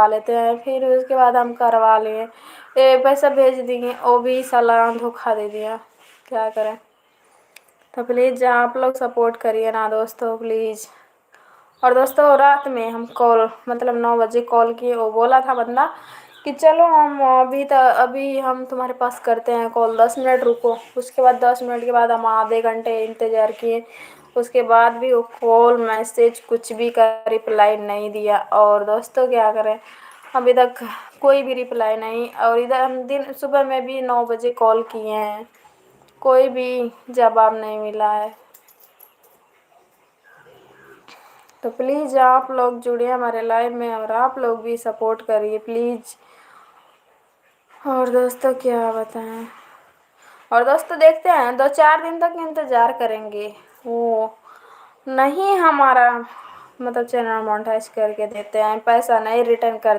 लेते हैं, फिर उसके बाद हम करवा लिए, पैसा भेज दिए, वो भी साला धोखा दे दिया, क्या करें। तो प्लीज़ आप लोग सपोर्ट करिए ना दोस्तों, प्लीज़। और दोस्तों रात में हम कॉल मतलब 9 बजे कॉल किए, वो बोला था बंदा कि चलो हम अभी हम तुम्हारे पास करते हैं कॉल, 10 मिनट रुको। उसके बाद 10 मिनट के बाद हम आधे घंटे इंतज़ार किए, उसके बाद भी वो कॉल मैसेज कुछ भी का रिप्लाई नहीं दिया। और दोस्तों क्या करें, अभी तक कोई भी रिप्लाई नहीं। और इधर हम दिन सुबह में भी 9 बजे कॉल किए हैं, कोई भी जवाब नहीं मिला है। तो प्लीज़ आप लोग जुड़िए हमारे लाइव में और आप लोग भी सपोर्ट करिए प्लीज़। और दोस्तों क्या बताएं, और दोस्तों देखते हैं 2-4 दिन तक इंतज़ार करेंगे, वो नहीं हमारा मतलब चैनल मोनेटाइज करके देते हैं, पैसा नहीं रिटर्न कर